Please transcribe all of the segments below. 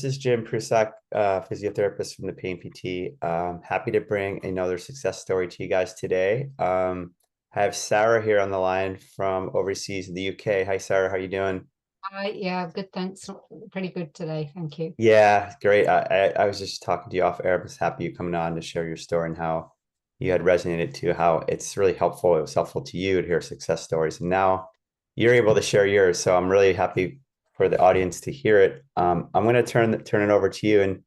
This is Jim Prusak, physiotherapist from the Pain PT. Happy to bring another success story to you guys today. I have Sarah here on the line from overseas in the UK. Hi, Sarah. How you doing? Hi, yeah, good, thanks. Pretty good today, thank you. Yeah, great. I was just talking to you off air. I was happy you coming on to share your story and how you had resonated to how it's really helpful. It was helpful to you to hear success stories. And now you're able to share yours. So I'm really happy for the audience to hear it. I'm going to turn it over to you and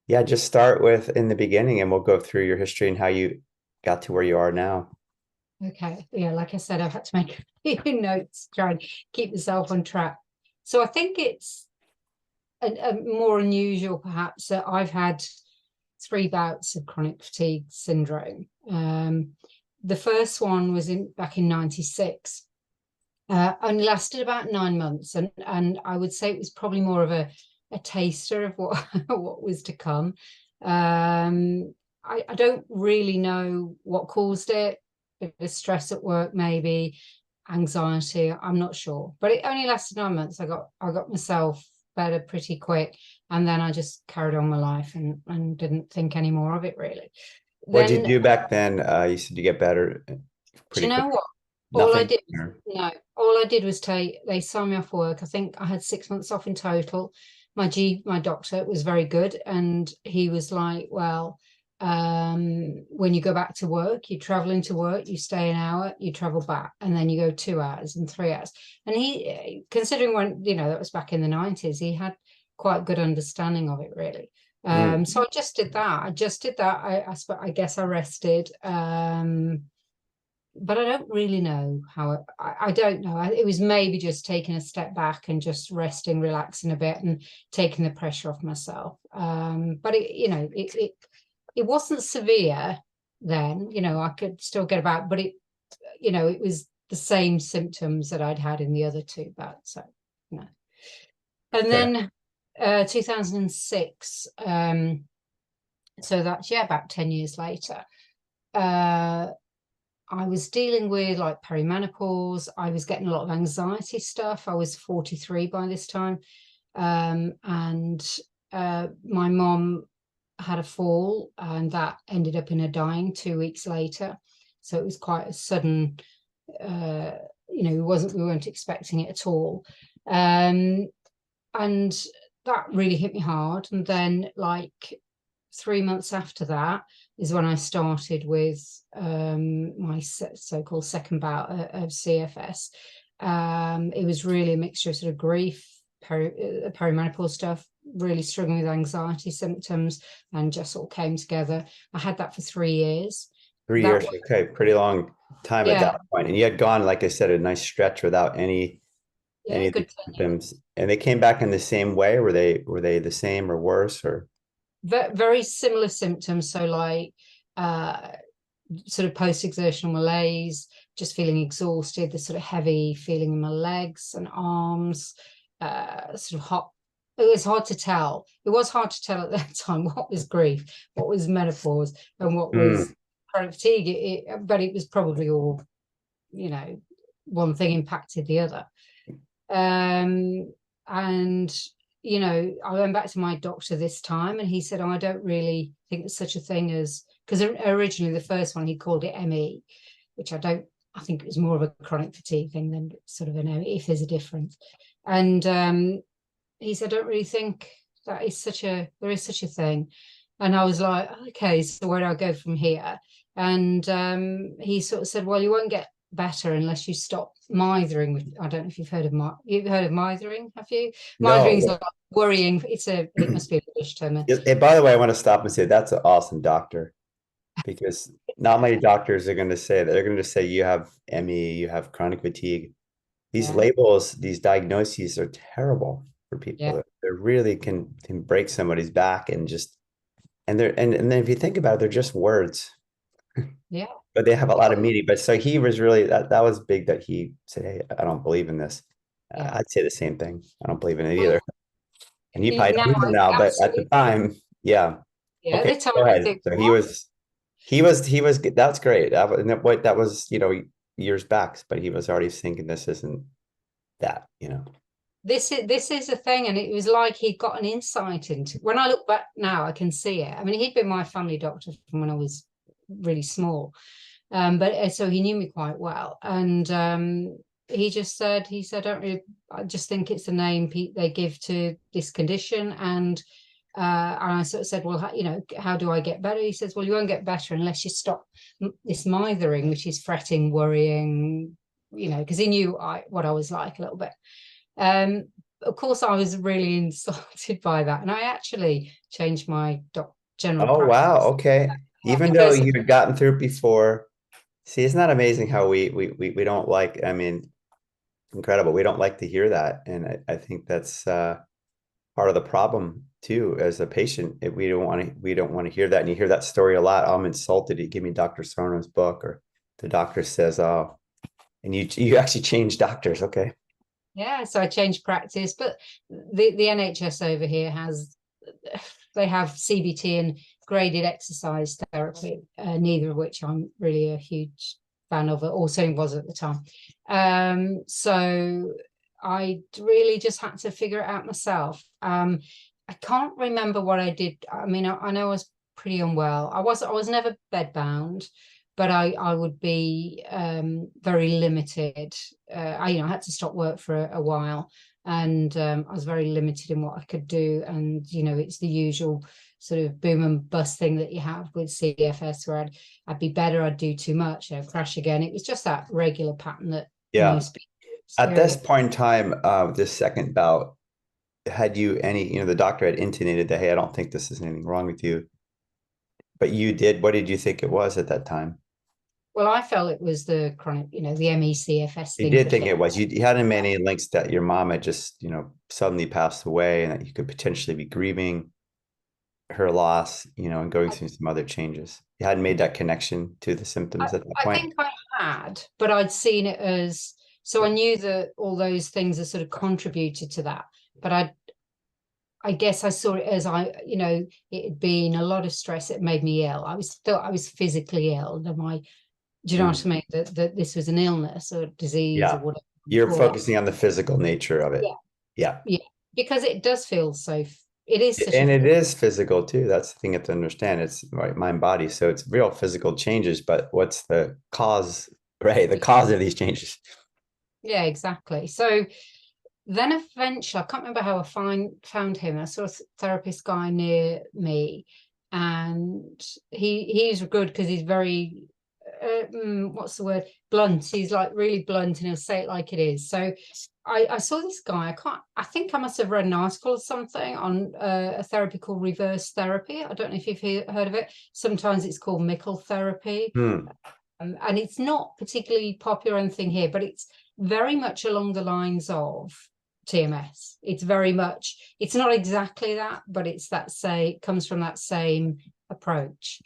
yeah, just start with in the beginning and we'll go through your history and how you got to where you are now. Okay, yeah, like I said, I've had to make a few notes, try and keep myself on track. So I think it's a more unusual, perhaps, that I've had three bouts of chronic fatigue syndrome. The first one was back in '96. Only lasted about 9 months, and I would say it was probably more of a taster of what what was to come. I don't really know what caused it. Bit of stress at work, maybe anxiety. I'm not sure, but it only lasted 9 months. I got myself better pretty quick, and then I just carried on my life and didn't think any more of it really. What did you Then do back then? You said you get better do pretty you quick. know what? All I Nothing. did, no, all I did was they signed me off work. I think I had 6 months off in total. My doctor was very good, and he was like, well, when you go back to work, you travel into work, you stay an hour, you travel back, and then you go 2 hours and 3 hours. And he, considering when, that was back in the 90s, he had quite good understanding of it, really. Mm. So I just did that. I guess I rested. But I don't really know how I don't know. It was maybe just taking a step back and just resting, relaxing a bit, and taking the pressure off myself. But it wasn't severe then. I could still get about, but it was the same symptoms that I'd had in the other two bouts. So no. And Okay. then 2006. So that's about 10 years later. Uh, I was dealing with like perimenopause. I was getting a lot of anxiety stuff. I was 43 by this time. And my mom had a fall, and that ended up in her dying 2 weeks later. So it was quite a sudden, uh, we weren't expecting it at all. Um, and that really hit me hard. And then, like 3 months after that, is when I started with my so-called second bout of CFS. It was really a mixture of sort of grief, perimenopause stuff, really struggling with anxiety symptoms, and just all came together. I had that for 3 years. 3 years. That was, Okay. Pretty long time at yeah, that point. And you had gone, like I said, a nice stretch without any yeah, of these good. symptoms. And they came back in the same way. Were they the same or worse or? Very similar symptoms. So like uh, sort of post-exertional malaise, just feeling exhausted, the sort of heavy feeling in my legs and arms, sort of hot. It was hard to tell. It was hard to tell at that time what was grief, what was menopause, and what Mm. was chronic fatigue. But it was probably all, one thing impacted the other. And I went back to my doctor this time, and he said, "Oh, I don't really think there's such a thing as," because originally the first one he called it ME, which I don't. I think it was more of a chronic fatigue thing than sort of an ME, if there's a difference. And he said, "I don't really think there is such a thing." And I was like, "Okay, so where do I go from here?" And he sort of said, "Well, you won't get better unless you stop mithering." I don't know if you've heard of mithering, have you? Mithering is No. like worrying. It must be a British term. And by the way, I want to stop and say that's an awesome doctor because not many doctors are going to say that. They're going to say you have ME, you have chronic fatigue. These Yeah, labels, these diagnoses are terrible for people. yeah, They really can break somebody's back and just and then if you think about it, they're just words, yeah, but they have a lot of meaning. But so he was really that was big that he said, "Hey, I don't believe in this." yeah. I'd say the same thing. I don't believe in it either. Well, And he probably now doesn't know now, I but at the absolutely. time, yeah. Yeah, at Okay, the time go I ahead. think So he what? was he was that's great. That was, years back, but he was already thinking this isn't that. this is a thing, and it was like he got an insight into. When I look back now, I can see it. I mean, he'd been my family doctor from when I was really small, but so he knew me quite well, and he said, "Don't really. I just think it's a name they give to this condition." And I sort of said, "Well, how do I get better?" He says, "Well, you won't get better unless you stop this mithering, which is fretting, worrying, because he knew what I was like a little bit." Of course, I was really insulted by that, and I actually changed my general Oh, wow. practice Okay. Even though because you'd gotten through it before. See, isn't that amazing how we don't like, I mean, incredible. We don't like to hear that. And I think that's part of the problem too, as a patient. We don't want to hear that. And you hear that story a lot. "Oh, I'm insulted. You give me Dr. Sarno's book," or the doctor says, "Oh," and you actually change doctors. Okay. yeah, so I changed practice. But the NHS over here they have CBT and graded exercise therapy, neither of which I'm really a huge fan of, or certainly was at the time. So I really just had to figure it out myself. I can't remember what I did. I mean, I know I was pretty unwell. I was never bedbound, but I would be very limited. I had to stop work for a while, and I was very limited in what I could do. And it's the usual sort of boom and bust thing that you have with CFS, where I'd be better, I'd do too much, I'd crash again. It was just that regular pattern that Yeah. most people At this experience. point in time, this second bout, had you any, the doctor had intimated that, "Hey, I don't think this is anything wrong with you." But you did, what did you think it was at that time? Well, I felt it was the chronic, the MECFS You thing did for think kids. it was. You hadn't made Yeah. any links that your mom had just, suddenly passed away and that you could potentially be grieving her loss, and going through some other changes. You hadn't made that connection to the symptoms at that I point. think I had, but I'd seen it as, so I knew that all those things are sort of contributed to that. But I guess I saw it as it had been a lot of stress. It made me ill. Thought I was physically ill. Do you know what Mm. I mean? That this was an illness or disease or Yeah. whatever you You're call it. focusing on the physical nature of it. Yeah, Yeah. yeah, because it does feel so. It is such a And it is physical too. That's the thing you have to understand. It's right, mind body. So it's real physical changes, but what's the cause, right? The cause of these changes. yeah, exactly. So then eventually, I can't remember how found him. I saw a therapist guy near me, and he's good because he's very what's the word, blunt. He's like really blunt, and he'll say it like it is. So I saw this guy. I think I must have read an article or something on a therapy called reverse therapy. I don't know if you've heard of it. Sometimes it's called Mickle therapy. Hmm. And it's not particularly popular or anything here, but it's very much along the lines of TMS. It's not exactly that, but it comes from that same approach.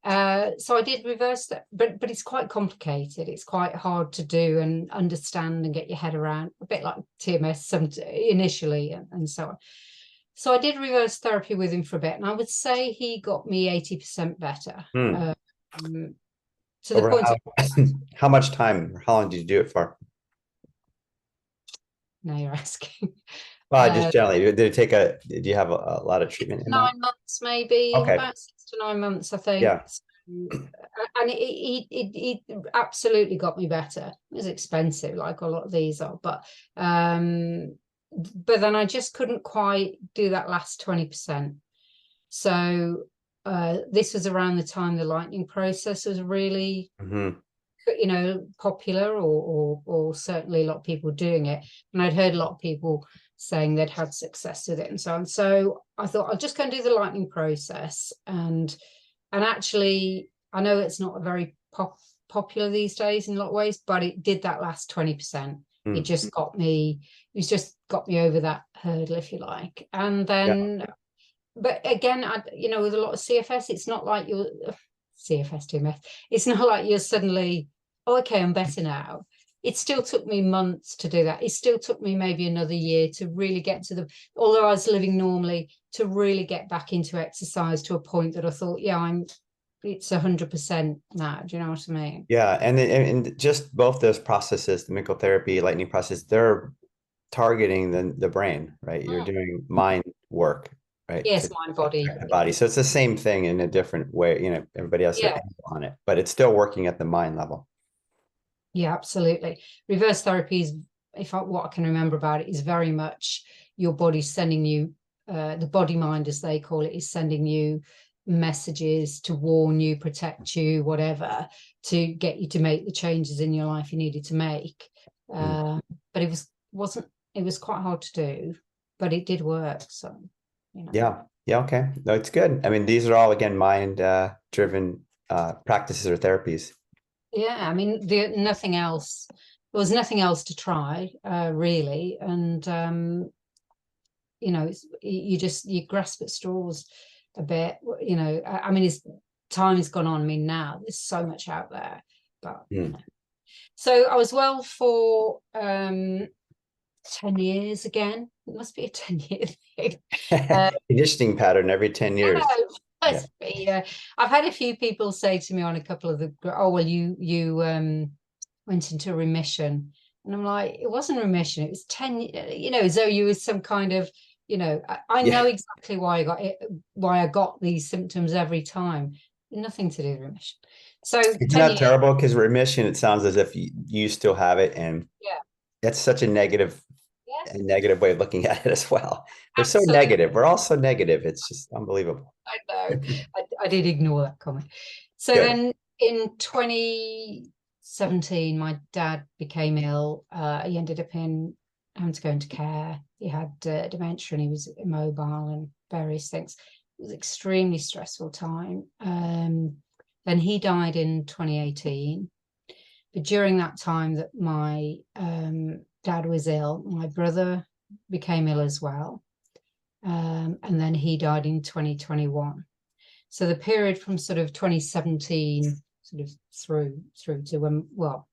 So I did reverse that, but it's quite complicated. It's quite hard to do and understand and get your head around, a bit like TMS initially, and so on. So I did reverse therapy with him for a bit, and I would say he got me 80% better. Hmm. Um, to the Over point how of, how much time? How long did you do it for? now you're asking. Well, just generally, did you have a lot of treatment in that? 9 months, maybe Okay. about 6 to 9 months, I think. Yeah. So, and it absolutely got me better. It was expensive, like a lot of these are, but then I just couldn't quite do that last 20%. So this was around the time the lightning process was really Hmm. popular, or certainly a lot of people doing it, and I'd heard a lot of people saying they'd had success with it and so on. So I thought I'll just go and do the lightning process, and actually I know it's not a very popular these days in a lot of ways, but it did that last 20%. It Hmm. just got me, it's just got me over that hurdle, if you like. And Yeah. then, but again, with a lot of CFS, it's not like you're CFS TMF. It's not like you're suddenly, oh, okay, I'm better now. It still took me months to do that. It still took me maybe another year to really get to although I was living normally, to really get back into exercise to a point that I thought, yeah, it's 100% now. Do you know what I mean? Yeah. And just both those processes, the mycotherapy, lightning process, they're targeting the brain, right? You're Mm. doing mind work, right? To Yes, mind body. affect the body. So it's the same thing in a different way. Everybody has their Yeah, angle on it, but it's still working at the mind level. yeah, absolutely. Reverse therapy is, what I can remember about it, is very much your body sending you, the body mind, as they call it, is sending you messages to warn you, protect you, whatever, to get you to make the changes in your life you needed to make. Mm. Uh, but it was quite hard to do, but it did work. So, you know. Yeah. Yeah. Okay. No, it's good. I mean, these are all again mind driven practices or therapies. Yeah, I mean, nothing else. There was nothing else to try, really, and you just you grasp at straws a bit. I mean, time has gone on. I mean, now there's so much out there, but Mm. so I was well for 10 years again. It must be a 10-year thing. Uh, Conditioning pattern every 10 years. yeah, it Yeah. must be. I've had a few people say to me on a couple of oh well, you went into remission. And I'm like, it wasn't remission. It was 10, as though you was some kind of, I know Yeah. exactly why I got it, why I got these symptoms every time. Nothing to do with remission. So Isn't 10 that years, terrible? Because remission, it sounds as if you still have it, and yeah, that's such yeah, a negative way of looking at it as well. We're so absolutely. negative. We're all so negative. It's just unbelievable. I know. I did ignore that comment. So Good. then in 2017, my dad became ill. He ended up having to go into care. He had dementia and he was immobile and various things. It was an extremely stressful time. Then he died in 2018. But during that time that my dad was ill, my brother became ill as well. And then he died in 2021. So the period from sort of 2017 sort of through to when, well,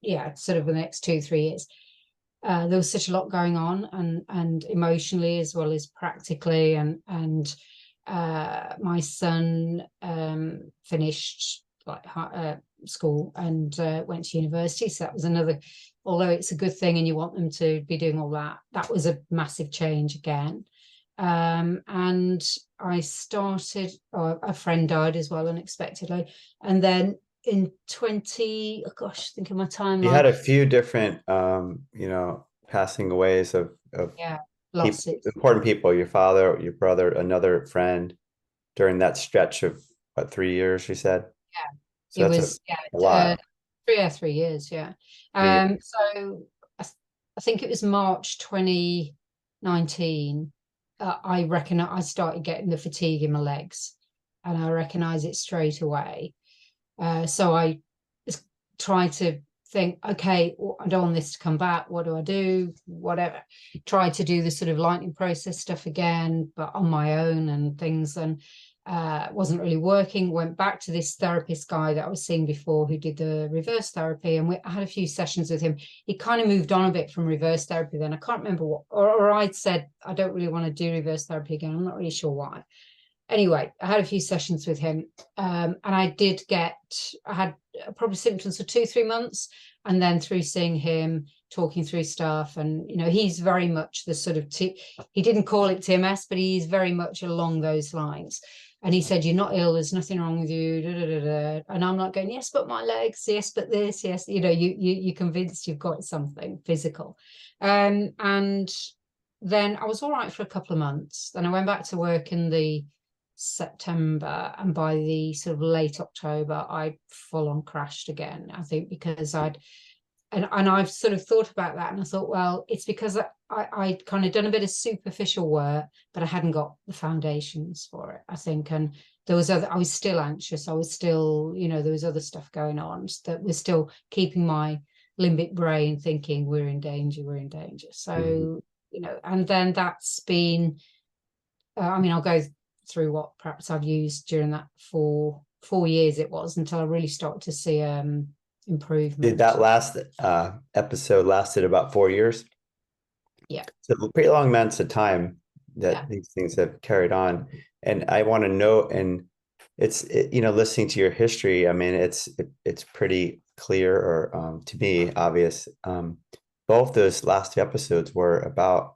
yeah, sort of the next 2 3 years, there was such a lot going on, and emotionally as well as practically, and my son finished like school and went to university, so that was another. Although it's a good thing and you want them to be doing all that, that was a massive change again. And I started, a friend died as well unexpectedly. And then in 20, oh gosh, think of my You timeline. had a few different, passing aways of Yeah, people, losses. important people, your father, your brother, another friend during that stretch of what, 3 years, you said? Yeah, So it that's was, a yeah, lot. 3 years, yeah. 3 years. So I think it was March 2019. I reckon I started getting the fatigue in my legs, and I recognize it straight away. So I tried to think, okay, I don't want this to come back. What do I do? Whatever. Tried to do the sort of lightning process stuff again, but on my own and things, and wasn't really working. Went back to this therapist guy that I was seeing before who did the reverse therapy, and I had a few sessions with him. He kind of moved on a bit from reverse therapy then. I can't remember what, or I'd said, I don't really want to do reverse therapy again. I'm not really sure why. Anyway, I had a few sessions with him, and I had probably symptoms for 2 3 months, and then through seeing him, talking through stuff, and he's very much the sort of he didn't call it TMS, but he's very much along those lines. And he said, "You're not ill. There's nothing wrong with you." Da, da, da, da. And I'm not going, "Yes, but my legs. Yes, but this. Yes." You're convinced you've got something physical, and then I was all right for a couple of months. Then I went back to work in the September, and by the sort of late October, I full on crashed again. I think because and I've sort of thought about that, and I thought, well, it's because I'd kind of done a bit of superficial work, but I hadn't got the foundations for it, I think. And I was still anxious. I was still, there was other stuff going on that was still keeping my limbic brain thinking we're in danger, we're in danger. Mhm. So, and then that's been, I mean, I'll go through what perhaps I've used during that 4 years it was, until I really started to see Did improvement. that last episode lasted about 4 years? Yeah, So pretty long amounts of time yeah, that these things have carried on. And I want to know, and listening to your history, I mean, it's pretty clear or to me obvious. both those last two episodes were about,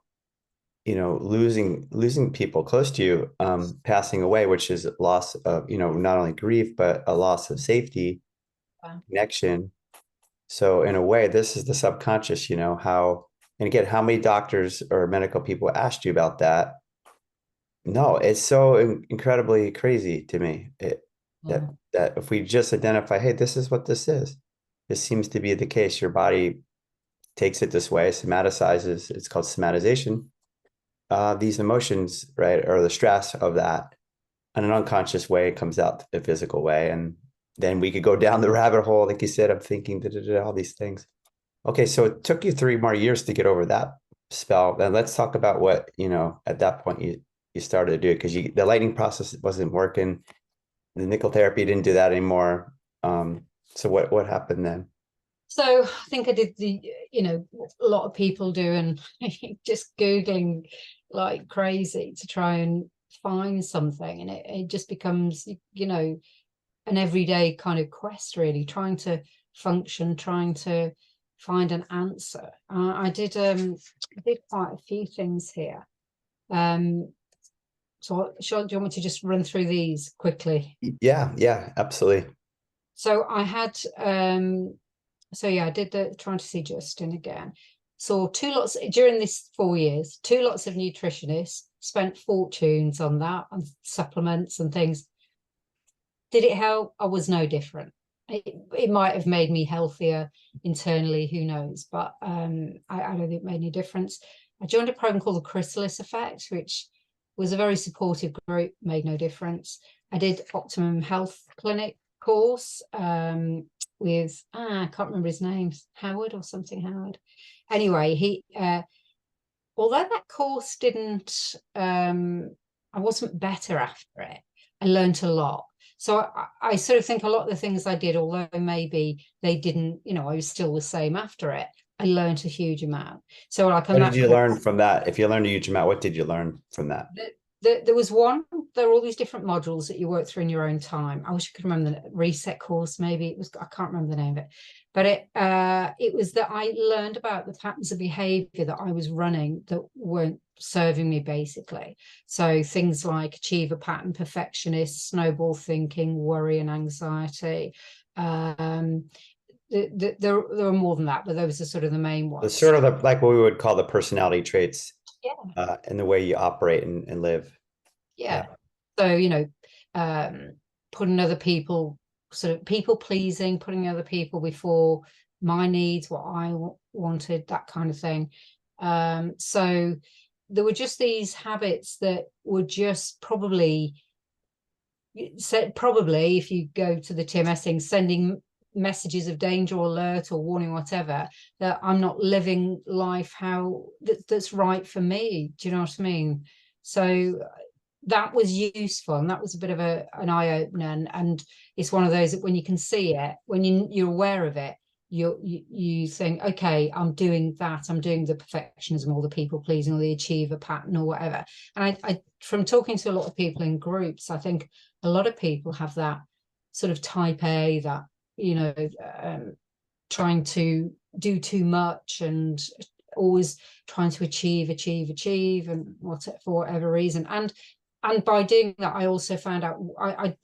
losing people close to you, passing away, which is loss of, not only grief, but a loss of safety, Wow. connection. So in a way, this is the subconscious, how, and again, how many doctors or medical people asked you about that? No, it's so incredibly crazy to me that Yeah. that if we just identify, hey, this is what this is. This seems to be the case. Your body takes it this way, somaticizes. It's called somatization. These emotions, right, or the stress of that in an unconscious way comes out the physical way, and then we could go down the rabbit hole, like you said. I'm thinking all these things. Okay, so it took you 3 more years to get over that spell. Then let's talk about what, at that point you started to do, because the lightning process wasn't working. The nickel therapy didn't do that anymore. So what happened then? So I think I did a lot of people do, and just Googling like crazy to try and find something. And it just becomes, an everyday kind of quest, really, trying to function, trying to find an answer. I did quite a few things here. So do you want me to just run through these quickly? Yeah, yeah, absolutely. So I had so yeah, I did the trying to see Justin again. Saw two lots during this 4 years, two lots of nutritionists, spent fortunes on that, and supplements and things. Did it help? I was no different. It might have made me healthier internally, who knows? But I don't think it made any difference. I joined a program called the Chrysalis Effect, which was a very supportive group, made no difference. I did Optimum Health Clinic course with, I can't remember his name, Howard or something Howard. Anyway, although that course didn't, I wasn't better after it. I learned a lot. So I sort of think a lot of the things I did, although maybe they didn't, I was still the same after it, I learned a huge amount. So like on What did that you course, learn from that? If you learned a huge amount, what did you learn from that? there was there are all these different modules that you work through in your own time. I wish I could remember the reset course, maybe it was, I can't remember the name of it. But it was that I learned about the patterns of behavior that I was running that weren't serving me, basically. So things like achiever pattern, perfectionist, snowball thinking, worry and anxiety. There are more than that, but those are sort of the main It's ones. sort of like what we would call the personality traits, Yeah. and the way you operate and live. Yeah. Yeah. So, um, putting other people, sort of people pleasing, putting other people before my needs, what I wanted, that kind of thing. So there were just these habits that were just probably if you go to the TMS thing, sending messages of danger or alert or warning, whatever, that I'm not living life that's right for me. Do you know what I mean? So that was useful, and that was a bit of an eye-opener, and it's one of those that when you can see it, when you're aware of it, you think, okay, I'm doing that, I'm doing the perfectionism or the people pleasing or the achiever pattern or whatever. And I from talking to a lot of people in groups, I think a lot of people have that sort of type A, that trying to do too much and always trying to achieve and for whatever reason. And by doing that, I also found out,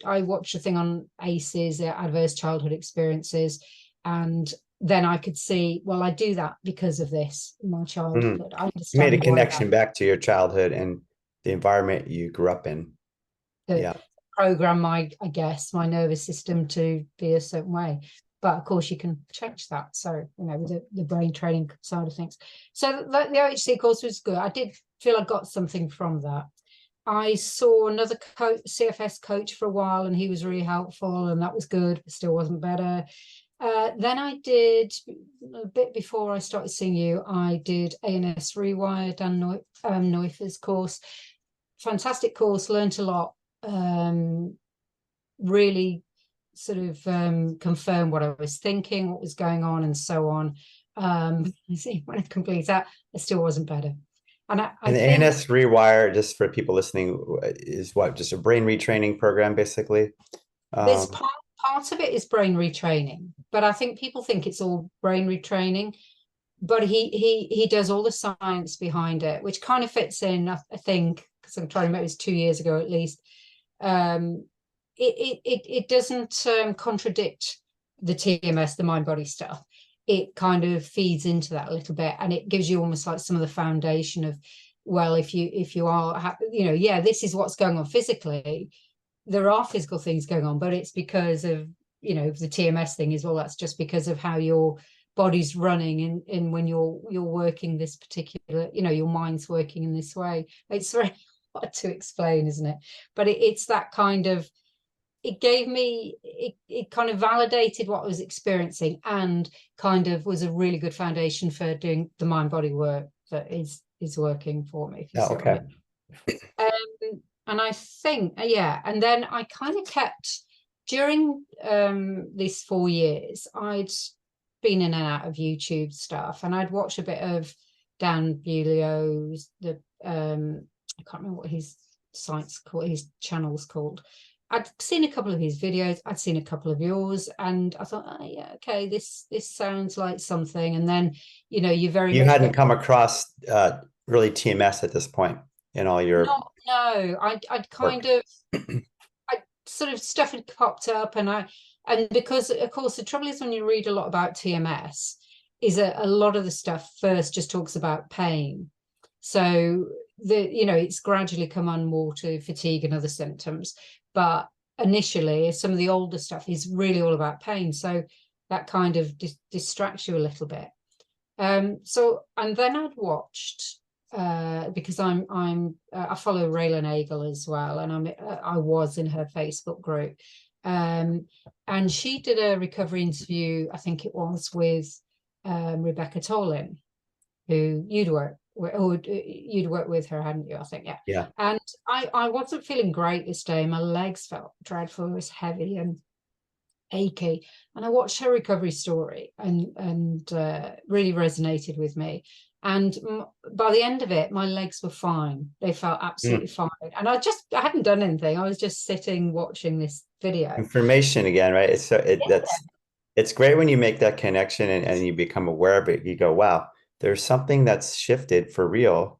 I watched a thing on ACEs, adverse childhood experiences, and then I could see, well, I do that because of this in my Mhm. childhood. I You made a understand why that connection back to your childhood and the environment you grew up in. to Yeah. program I guess, my nervous system to be a certain way. But of course, you can change that. So, with the brain training side of things. So the OHC course was good. I did feel I got something from that. I saw another CFS coach for a while, and he was really helpful, and that was good, but still wasn't better. Then I did, a bit before I started seeing you, I did ANS Rewire, Dan Neuffer's course. Fantastic course, learned a lot. Really sort of confirmed what I was thinking, what was going on, and so on. See, when I complete that, it still wasn't better. And I And the think ANS Rewire, just for people listening, is what, just a brain retraining program, basically. there's Um, part of it is brain retraining, but I think people think it's all brain retraining. but he does all the science behind it, which kind of fits in, I think, because I'm trying to remember, it was 2 years ago at least. um it doesn't contradict the TMS, the mind body stuff. It kind of feeds into that a little bit, and it gives you almost like some of the foundation of, well, if you are, yeah, this is what's going on physically. There are physical things going on, but it's because of, the TMS thing is, well, that's just because of how your body's running in when you're working this particular, your mind's working in this way. It's very hard to explain, isn't it? But it's that kind of, it gave me, it kind of validated what I was experiencing, and kind of was a really good foundation for doing the mind body work that is working for me, if you Yeah, see what I okay. mean. And I think, yeah, and then I kind of kept, during these 4 years, I'd been in and out of YouTube stuff, and I'd watched a bit of Dan Buglio's, I can't remember what his site's called, his channel's called. I'd seen a couple of his videos, I'd seen a couple of yours, and I thought, oh, yeah, okay, this sounds like something. And then, you very You much hadn't get, come across really TMS at this point in all your not, no, I'd kind work. of, I sort of stuff had popped up, and because of course the trouble is when you read a lot about TMS, is a lot of the stuff first just talks about pain. So it's gradually come on more to fatigue and other symptoms, but initially some of the older stuff is really all about pain. So that kind of distracts you a little bit. So, and then I'd watched, because I follow Raylan Eagle as well, and I was in her Facebook group. And she did a recovery interview, I think it was with Rebecca Tolan, who you'd worked with her, hadn't you? I think, yeah. Yeah. And I wasn't feeling great this day. My legs felt dreadful. It was heavy and achy, and I watched her recovery story, and really resonated with me. And by the end of it, my legs were fine. They felt absolutely Mm. fine, and I hadn't done anything. I was just sitting watching this video. Information again, right? It's so it Yeah, that's it's great when you make that connection and you become aware of it. You go, wow, there's something that's shifted for real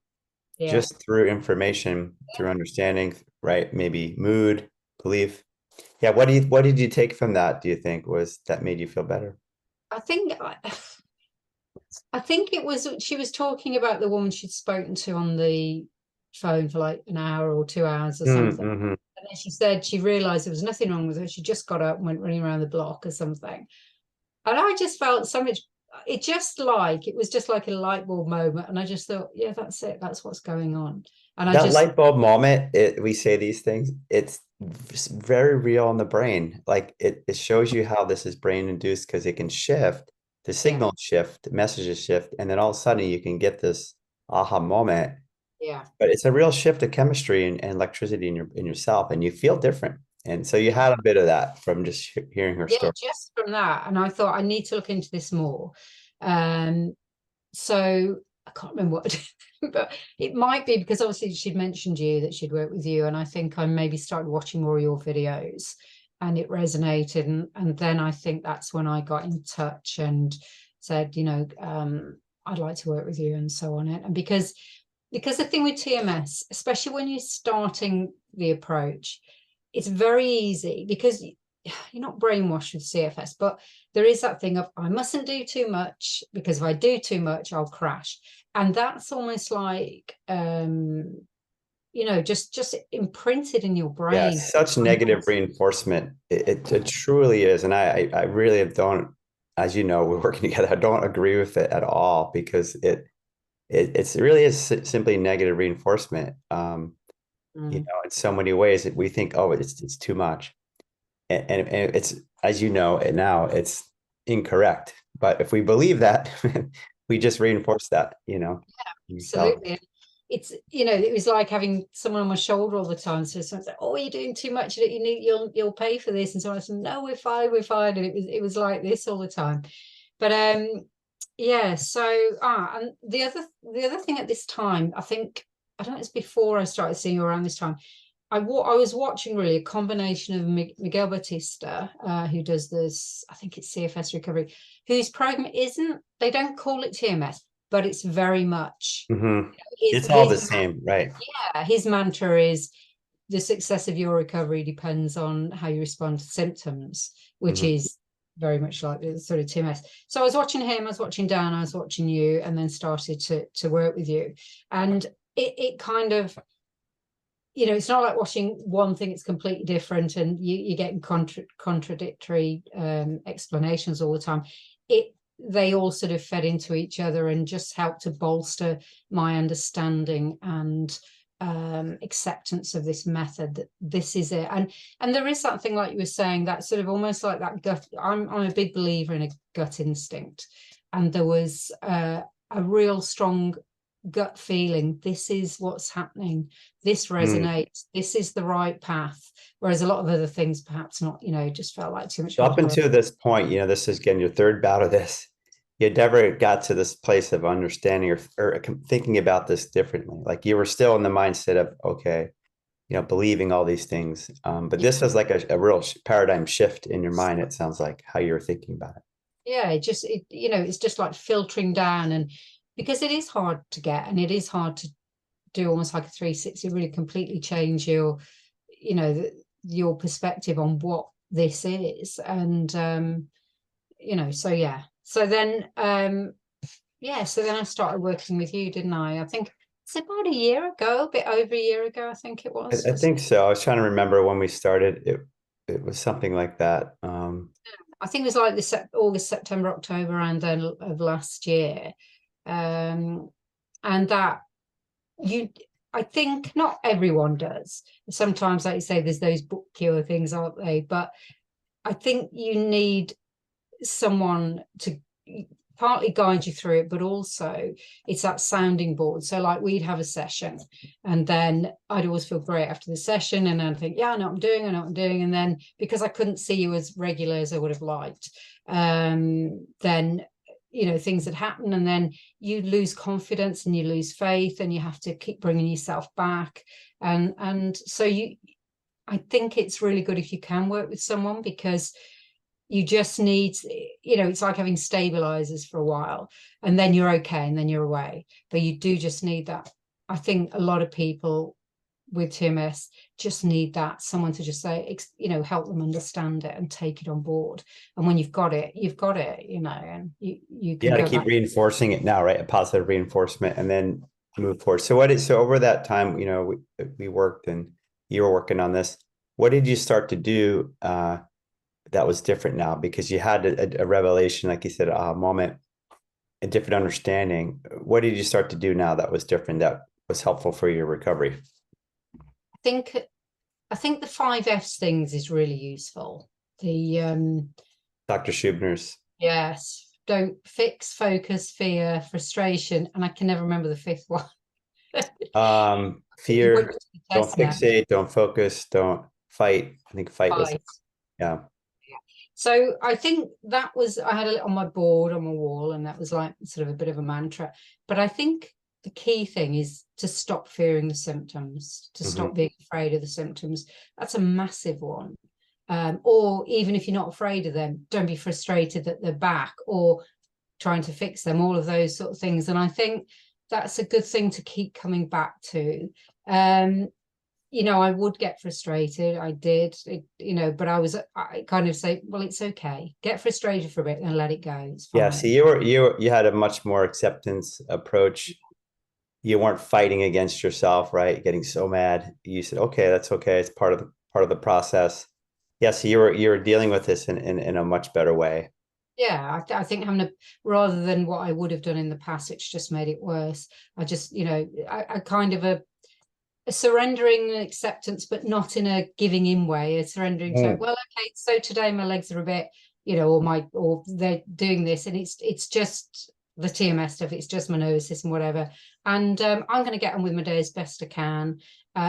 yeah. just through information, through understanding, right? Maybe mood, belief. Yeah, what did you take from that, do you think, was that made you feel better? I think I think it was, she was talking about the woman she'd spoken to on the phone for like an hour or 2 hours or something. Mm-hmm. And then she said she realized there was nothing wrong with her. She just got up and went running around the block or something. And I just felt so much, it was just like a light bulb moment. And I just thought, yeah, that's it. That's what's going on. And I That just, light bulb moment, we say these things, it's very real in the brain. Like it shows you how this is brain induced because it can shift, the yeah, signals shift, the messages shift, and then all of a sudden you can get this aha moment. yeah, But it's a real shift of chemistry and electricity in yourself, and you feel different. And so you yeah, had a bit of that from just hearing her yeah, story. just from that. And I thought I need to look into this more. Um, so I can't remember what, but it might be because obviously she'd mentioned you, that she'd worked with you, and I think I maybe started watching more of your videos, and it resonated, and then I think that's when I got in touch and said, I'd like to work with you and so on it. And because the thing with TMS, especially when you're starting the approach, it's very easy because you're not brainwashed with CFS, but there is that thing of I mustn't do too much, because if I do too much, I'll crash. And that's almost like just imprinted in your Yeah, brain. such negative reinforcement. It truly is. And I really don't, as you know, we're working together. I don't agree with it at all because it really is simply negative reinforcement. Mm. In so many ways that we think, oh, it's too much. And it's, as you know, and now it's incorrect. But if we believe that, we just reinforce that. So Absolutely. It was like having someone on my shoulder all the time. So someone's like, "Oh, you're doing too much. You'll pay for this." And so I said, "No, we're fine, we're fine." And it was like this all the time. But yeah. So and the other thing at this time, I think, I don't know, it's before I started seeing you, around this time. I was watching really a combination of Miguel Batista, who does this, I think it's CFS recovery, whose program isn't, they don't call it TMS, but it's very much Mm-hmm. his It's all the his same, right? yeah, his mantra is the success of your recovery depends on how you respond to symptoms, which Mm-hmm. is very much like the sort of TMS. So I was watching him, I was watching Dan, I was watching you, and then started to work with you. And it kind of, it's not like watching one thing, it's completely different, and you're getting contradictory explanations all the time. They all sort of fed into each other and just helped to bolster my understanding and acceptance of this method, that this is it. And there is something, like you were saying, that sort of almost like that gut. I'm a big believer in a gut instinct, and there was a real strong gut feeling, this is what's happening, this resonates, this is the right path, whereas a lot of other things perhaps not, just felt like too much So up medical. until this point, this is again your third bout of this. You never got to this place of understanding or thinking about this differently. Like you were still in the mindset of, okay, believing all these things. But this is like a real paradigm shift in your mind. It sounds like how you're thinking about it. Yeah, it's just like filtering down, and because it is hard to get, and it is hard to do almost like a 360, really completely change your perspective on what this is. And so yeah, so then I started working with you, didn't I think it's about a year ago, a bit over a year ago, I think it was. I think so. I was trying to remember when we started. It was something like that. I think it was like this August, September, October, and then of last year. And that I think not everyone does. Sometimes, like you say, there's those book cure things, aren't they? But I think you need someone to partly guide you through it, but also it's that sounding board. So like we'd have a session, and then I'd always feel great after the session, and I'd think, yeah, I know what I'm doing, I know what I'm doing. And then because I couldn't see you as regular as I would have liked, then things had happened, and then you lose confidence and you lose faith, and you have to keep bringing yourself back. And so I think it's really good if you can work with someone, because you just need, it's like having stabilizers for a while, and then you're okay, and then you're away. But you do just need that. I think a lot of people with TMS just need that, someone to just say, help them understand it and take it on board. And when you've got it, and you can got to go keep back. reinforcing it now, right? A positive reinforcement, and then move forward. So over that time, we worked and you were working on this. What did you start to do that was different now? Because you had a revelation, like you said, a moment, a different understanding. What did you start to do now that was different, that was helpful for your recovery? I think the 5 F's things is really useful. The Dr. Schubner's. yes, don't fix, focus, fear, frustration, and I can never remember the fifth one. Fear, don't Now. fixate, don't focus, don't fight. I think fight was, yeah. So I think that was, I had it on my board on my wall, and that was like sort of a bit of a mantra. But I think the key thing is to stop fearing the symptoms, to stop being afraid of the symptoms. That's a massive one. Or even if you're not afraid of them, don't be frustrated that they're back or trying to fix them, all of those sort of things. And I think that's a good thing to keep coming back to. I would get frustrated. I did, but I kind of say, well, it's okay. Get frustrated for a bit and let it go. It's fine. Yeah. See, you had a much more acceptance approach. You weren't fighting against yourself, right? Getting so mad. You said, okay, that's okay. It's part of the process. Yeah. So you were dealing with this in a much better way. Yeah, I think rather than what I would have done in the past, which just made it worse. I just, I kind of a surrendering and acceptance, but not in a giving in way, a surrendering to, well, okay, so today my legs are a bit, or they're doing this, and it's just the TMS stuff, it's just my nervous system, whatever. And I'm going to get on with my day as best I can.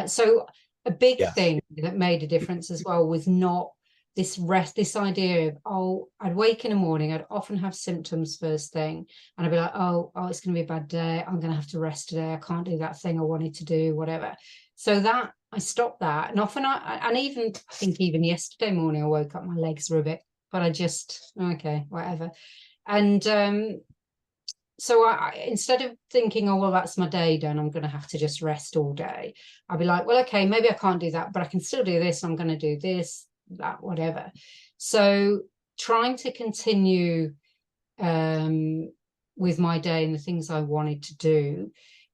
So a big thing that made a difference as well was not this idea of, I'd wake in the morning, I'd often have symptoms first thing, and I'd be like, oh, it's going to be a bad day, I'm going to have to rest today, I can't do that thing I wanted to do, whatever. So that I stopped that. And often and even, I think even yesterday morning, I woke up, my legs were a bit, but I just, okay, whatever. And so instead of thinking, oh, well, that's my day done, I'm going to have to just rest all day, I'll be like, well, okay, maybe I can't do that, but I can still do this. I'm going to do this, that, whatever. So trying to continue with my day and the things I wanted to do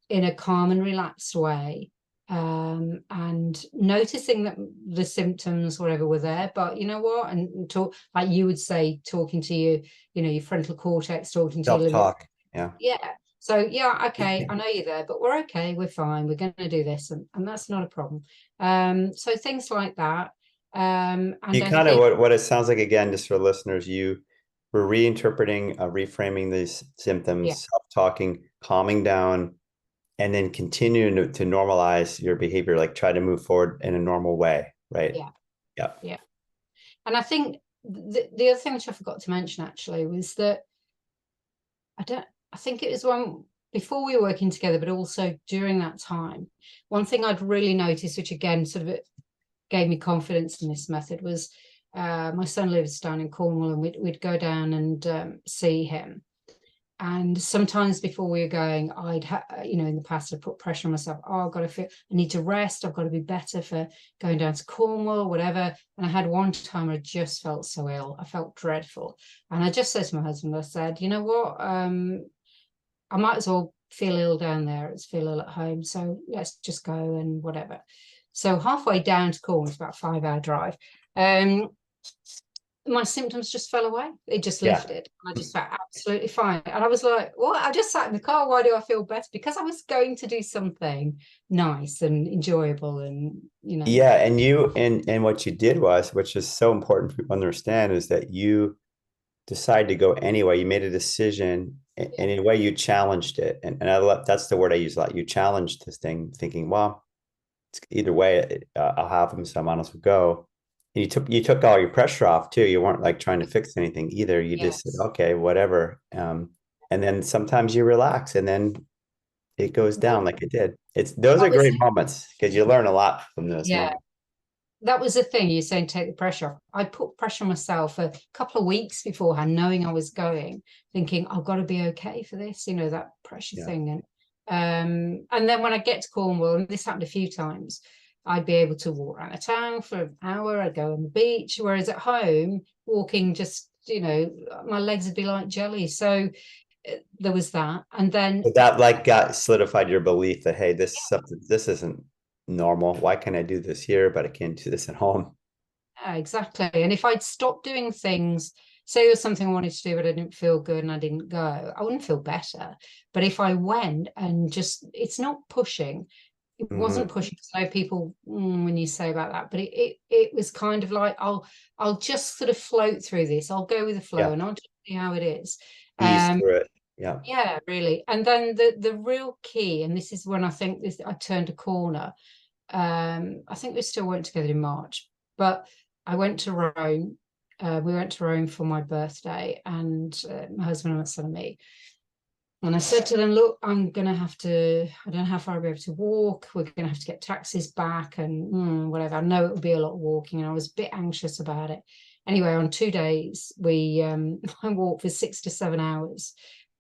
in a calm and relaxed way, and noticing that the symptoms, whatever, were there, but you know what, and talk, like you would say, talking to you, your frontal cortex, talking to your limbic. Self-talk. Yeah. Yeah. So yeah, okay, I know you're there, but we're okay, we're fine, we're going to do this, and that's not a problem. So things like that. And You I kind of, think, what it sounds like, again, just for listeners, you were reinterpreting, reframing these yeah, symptoms, self-talking, calming down, and then continuing to normalize your behavior, like try to move forward in a normal way, right? yeah, Yeah. yeah. And I think the other thing which I forgot to mention actually was that I think it was one before we were working together, but also during that time, one thing I'd really noticed, which again sort of gave me confidence in this method, was my son lives down in Cornwall, and we'd go down and see him. And sometimes before we were going, in the past, I'd put pressure on myself. Oh, I need to rest. I've got to be better for going down to Cornwall, whatever. And I had one time I just felt so ill. I felt dreadful. And I just said to my husband, I said, you know what? I might as well feel ill down there as feel ill at home. So let's just go and whatever. So halfway down to Cornwall, it's about a 5-hour drive. My symptoms just fell away. They just Yeah. lifted. I just felt absolutely fine. And I was like, what? I just sat in the car. Why do I feel better? Because I was going to do something nice and enjoyable and. Yeah. And and what you did was, which is so important for people to understand, is that you decided to go anyway. You made a decision, and in a way you challenged it. And I love, that's the word I use a lot. You challenged this thing, thinking, well, it's either way, I'll have them, so I might as well go. And you took all your pressure off too. You weren't like trying to fix anything either. You just said, Yes. okay, whatever. And then sometimes you relax, and then it goes Well, down like it did. Those that are was great it. moments because you learn a lot from those Yeah. moments. That was the thing. You're saying take the pressure off. I put pressure on myself a couple of weeks beforehand, knowing I was going, thinking I've got to be okay for this, that pressure Yeah. thing. And then when I get to Cornwall, and this happened a few times, I'd be able to walk around the town for an hour. I'd go on the beach, whereas at home, walking just, my legs would be like jelly. So there was that. And then But that like got solidified your belief that, hey, this isn't normal. Why can't I do this here, but I can't do this at home? yeah, exactly. And if I'd stopped doing things, say there was something I wanted to do, but I didn't feel good and I didn't go, I wouldn't feel better. But if I went and just, it's not pushing. It wasn't Hmm. pushing. So people, when you say about that, but it was kind of like, I'll just sort of float through this. I'll go with the flow Yeah. and I'll just see how it is. Ease Um, through it. Yeah. yeah, really. And then the real key, and this is when I think I turned a corner. I think we still weren't together in March, but I went to Rome. We went to Rome for my birthday, and my husband and my son and me. And I said to them, look, I don't know how far I'll be able to walk. We're going to have to get taxis back and whatever. I know it will be a lot of walking, and I was a bit anxious about it. Anyway, on 2 days, I walked for 6 to 7 hours,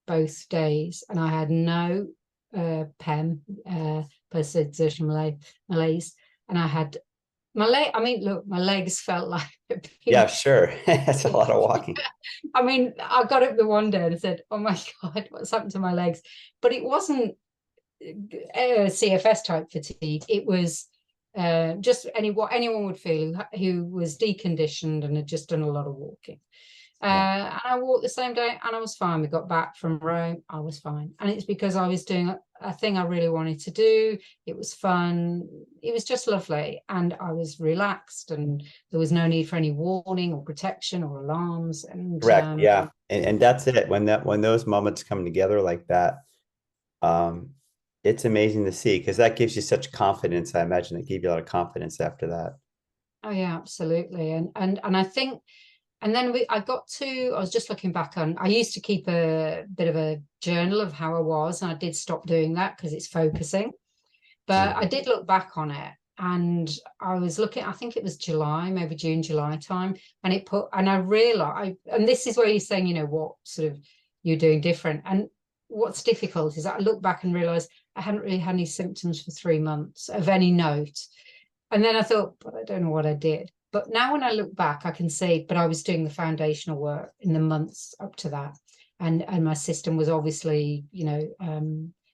both days, and I had no PEM, post-exertion malaise, and I had my leg. I mean, look, my legs felt like Yeah, sure. That's a lot of walking. I mean, I got up the one day and I said, "Oh my God, what's happened to my legs?" But it wasn't CFS type fatigue. It was just what anyone would feel who was deconditioned and had just done a lot of walking. Yeah. And I walked the same day and I was fine. We got back from Rome, I was fine. And it's because I was doing a thing I really wanted to do. It was fun. It was just lovely. And I was relaxed and there was no need for any warning or protection or alarms. And Correct. Yeah. And that's it. When those moments come together like that, um, it's amazing to see because that gives you such confidence. I imagine it gave you a lot of confidence after that. oh yeah, absolutely. And I think and then I was just looking back on, I used to keep a bit of a journal of how I was, and I did stop doing that because it's focusing. But I Mhm. did look back on it, and I was looking, I think it was July, maybe June, July time, and I realized, and this is where you're saying, what sort of you're doing different. And what's difficult is that I look back and realize I hadn't really had any symptoms for 3 months of any note. And then I thought, but I don't know what I did. But now when I look back, I can see, but I was doing the foundational work in the months up to that. And my system was obviously,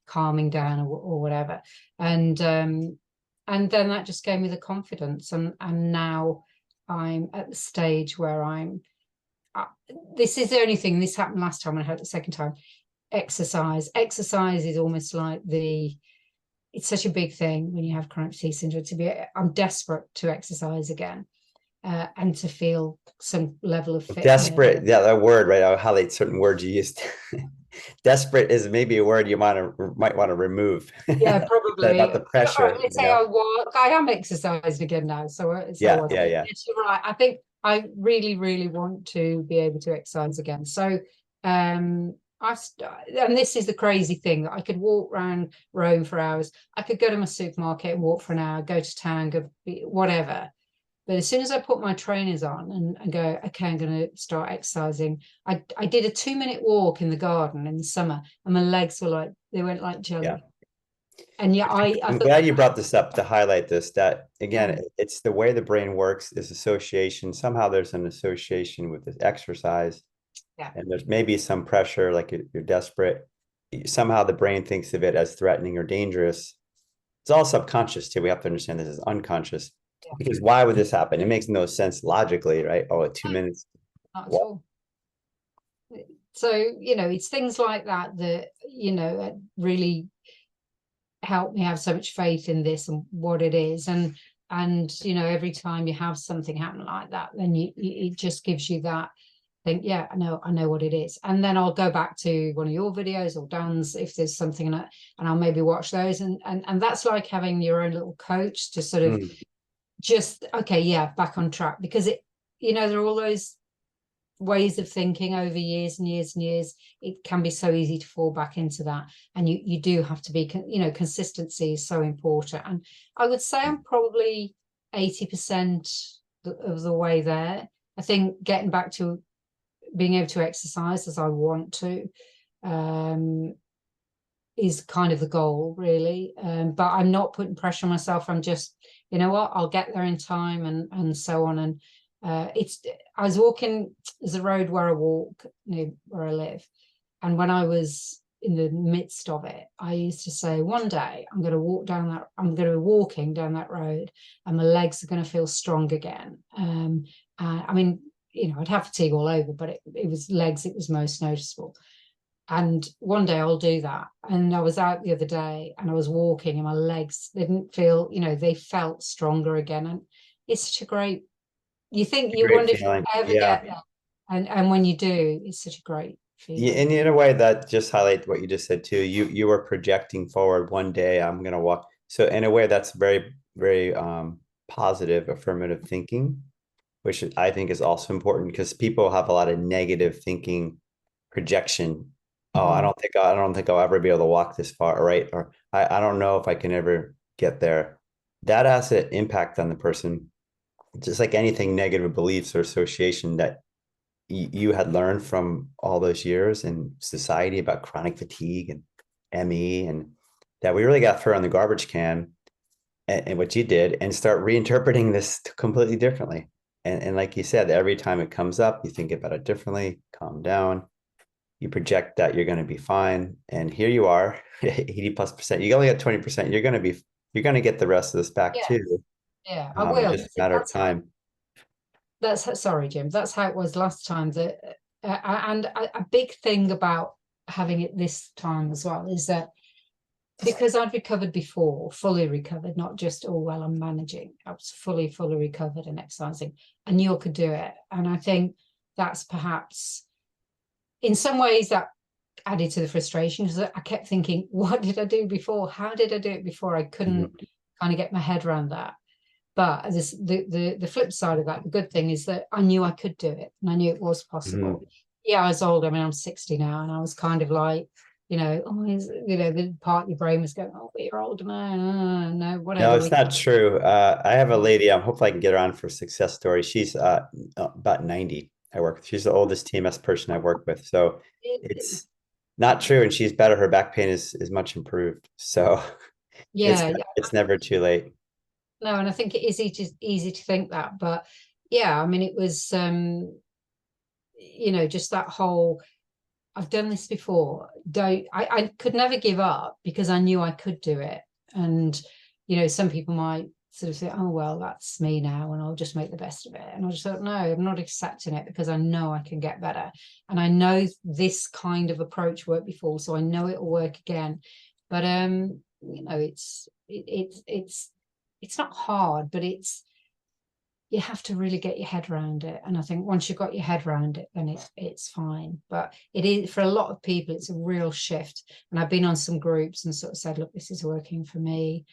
calming down or whatever. And then that just gave me the confidence. And now I'm at the stage where this is the only thing, this happened last time, and I had it the second time. Exercise is almost like it's such a big thing when you have chronic fatigue syndrome. I'm desperate to exercise again, and to feel some level of fitness. Desperate, yeah, that word, right? I'll highlight certain words you used. Desperate is maybe a word you might want to remove. Yeah, probably. About the pressure. Let's say I am exercised again now. Yeah. Yes, you're right. I think I really, really want to be able to exercise again. So, and this is the crazy thing, that I could walk around Rome for hours. I could go to my supermarket and walk for an hour, go to town, go whatever. But as soon as I put my trainers on and go, okay, I'm going to start exercising. I did a 2-minute walk in the garden in the summer, and my legs were they went like jelly. Yeah. And yeah, I'm glad you brought this up to highlight this, that again, it's the way the brain works, is association. Somehow there's an association with this exercise. Yeah. And there's maybe some pressure, like you're desperate. Somehow the brain thinks of it as threatening or dangerous. It's all subconscious too. We have to understand this is unconscious. Yeah. Because why would this happen? It makes no sense logically, right? Oh, 2 minutes. Not at all. So, it's things like that really help me have so much faith in this and what it is. And every time you have something happen like that, then it just gives you that think, yeah, I know what it is. And then I'll go back to one of your videos or Dan's if there's something in it, and I'll maybe watch those. And that's like having your own little coach to sort of just, okay, yeah, back on track. Because there are all those ways of thinking over years and years and years. It can be so easy to fall back into that. And you do have to be, consistency is so important. And I would say I'm probably 80% of the way there. I think getting back to being able to exercise as I want to is kind of the goal, really. But I'm not putting pressure on myself. I'm just, I'll get there in time and so on. And I was walking, there's a road where I walk near where I live. And when I was in the midst of it, I used to say, one day I'm going to be walking down that road, and my legs are going to feel strong again. I'd have fatigue all over, but it was legs, it was most noticeable. And one day I'll do that. And I was out the other day and I was walking, and my legs didn't feel, they felt stronger again. And it's such a great, you wonder if you ever get that. And when you do, it's such a great feeling. Yeah, and in a way that just highlights what you just said too. You were projecting forward, one day I'm going to walk. So in a way that's very, very positive, affirmative thinking, which I think is also important, because people have a lot of negative thinking, projection. Oh, I don't think I'll ever be able to walk this far, right? Or I don't know if I can ever get there. That has an impact on the person, just like anything, negative beliefs or association that you had learned from all those years in society about chronic fatigue and ME, and that we really got to throw in the garbage can, and what you did, and start reinterpreting this completely differently. And like you said, every time it comes up, you think about it differently, calm down, you project that you're going to be fine. And here you are, 80+%. You only got 20%. You're going to get the rest of this back too. Yeah, I will. It's just a matter of time. Sorry, Jim. That's how it was last time. And a big thing about having it this time as well is that because I'd recovered before, fully recovered, not just, oh, well, I'm managing. I was fully recovered and exercising. I knew I could do it. And I think that's perhaps, in some ways, that added to the frustration, because I kept thinking, what did I do before? How did I do it before? I couldn't kind of get my head around that. But the flip side of that, the good thing is that I knew I could do it, and I knew it was possible. Yeah, I was older. I mean, I'm 60 now, and I was kind of like, the part of your brain was going, oh, but you're older now, no, No, whatever. it's not true. I have a lady, hopefully I can get her on for a success story. She's about 90 I work with. She's the oldest TMS person I work with. So it's not true. And she's better. Her back pain is much improved. So Yeah, yeah. it's never too late. No, and I think it is easy to think that, but yeah, I mean, it was, just that whole, I've done this before. I could never give up because I knew I could do it. And, some people might sort of say, oh, well, that's me now, and I'll just make the best of it. And I just thought, no, I'm not accepting it because I know I can get better. And I know this kind of approach worked before, so I know it will work again. But it's not hard, but you have to really get your head around it. And I think once you've got your head around it, then it's fine. But it is, for a lot of people, it's a real shift. And I've been on some groups and sort of said, look, this is working for me,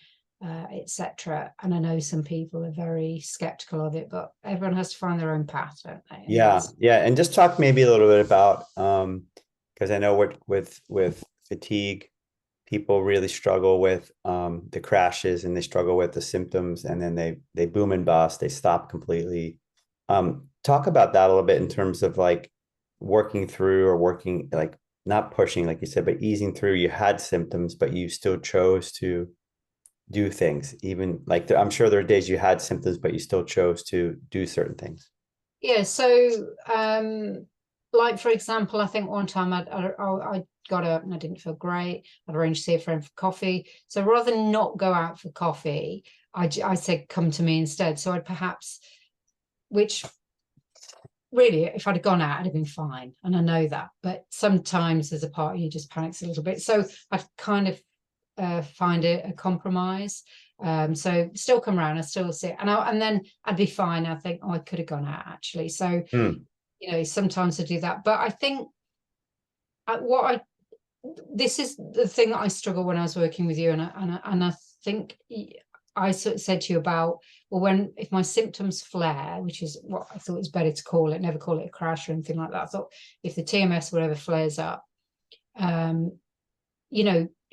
etc. And I know some people are very skeptical of it, but everyone has to find their own path, don't they? And Yeah, yeah. And just talk maybe a little bit about because I know with fatigue, people really struggle with the crashes and they struggle with the symptoms and then they boom and bust, they stop completely. Talk about that a little bit in terms of like working through or working like not pushing, like you said, but easing through. You had symptoms, but you still chose to do things. Even like I'm sure there are days you had symptoms, but you still chose to do certain things. yeah, so like for example, I think one time I got up and I didn't feel great. I'd arranged to see a friend for coffee. So rather than not go out for coffee, I said, come to me instead. So I'd perhaps, which really, if I'd have gone out, I'd have been fine. And I know that. But sometimes as a party, you just panics a little bit. So I'd kind of find it a compromise. So still come around, I still sit, and then I'd be fine. I think, oh, I could have gone out actually. So, Hmm. sometimes I do that. But I think what I this is the thing that I struggle when I was working with you, and I think I sort of said to you about, well, if my symptoms flare, which is what I thought was better to call it, never call it a crash or anything like that. I thought if the TMS whatever flares up, um,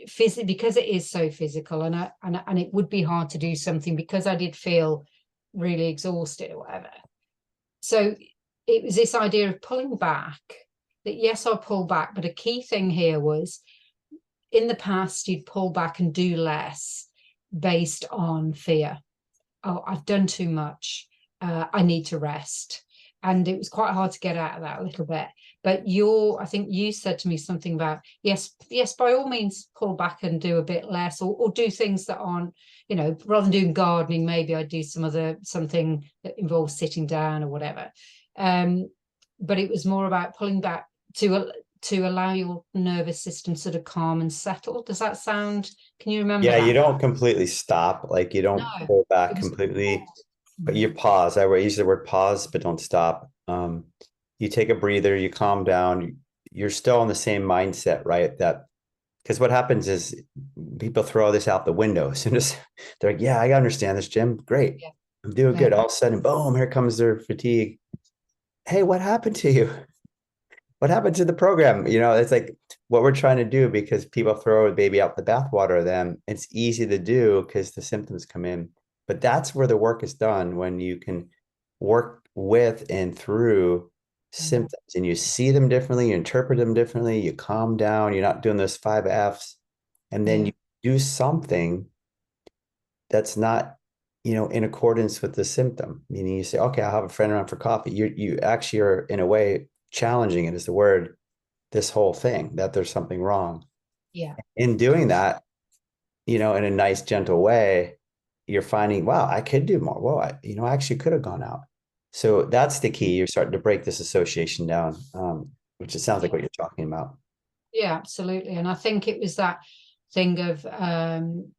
physically, because it is so physical, and it would be hard to do something because I did feel really exhausted or whatever. So it was this idea of pulling back. That yes, I'll pull back, but a key thing here was in the past you'd pull back and do less based on fear. Oh, I've done too much. I need to rest. And it was quite hard to get out of that a little bit. But I think you said to me something about, yes, by all means, pull back and do a bit less or do things that aren't, rather than doing gardening, maybe I'd do something that involves sitting down or whatever. But it was more about pulling back to allow your nervous system sort of calm and settle. Does that sound, can you remember Yeah, you that? don't completely stop, like you No, don't pull back it was completely, but mm, you pause. I would use the word pause, but don't stop. You take a breather, you calm down. You're still in the same mindset, right? That because what happens is people throw this out the window as soon as they're like, "Yeah, I understand this, Jim. Great, yeah, I'm doing yeah, good." All of a sudden, boom, here comes their fatigue. Hey, what happened to you? What happened to the program? It's like what we're trying to do because people throw a baby out the bathwater. Then it's easy to do because the symptoms come in. But that's where the work is done when you can work with and through mm, symptoms and you see them differently, you interpret them differently, you calm down, you're not doing those 5 F's, and then yeah, you do something that's not, in accordance with the symptom. Meaning you say, okay, I'll have a friend around for coffee. You actually are in a way challenging it is the word this whole thing that there's something wrong. yeah, In doing that, in a nice, gentle way, you're finding, wow, I could do more. Well, I actually could have gone out. So that's the key. You're starting to break this association down, which it sounds like what yeah. you're talking about. Yeah, absolutely. And I think it was that thing of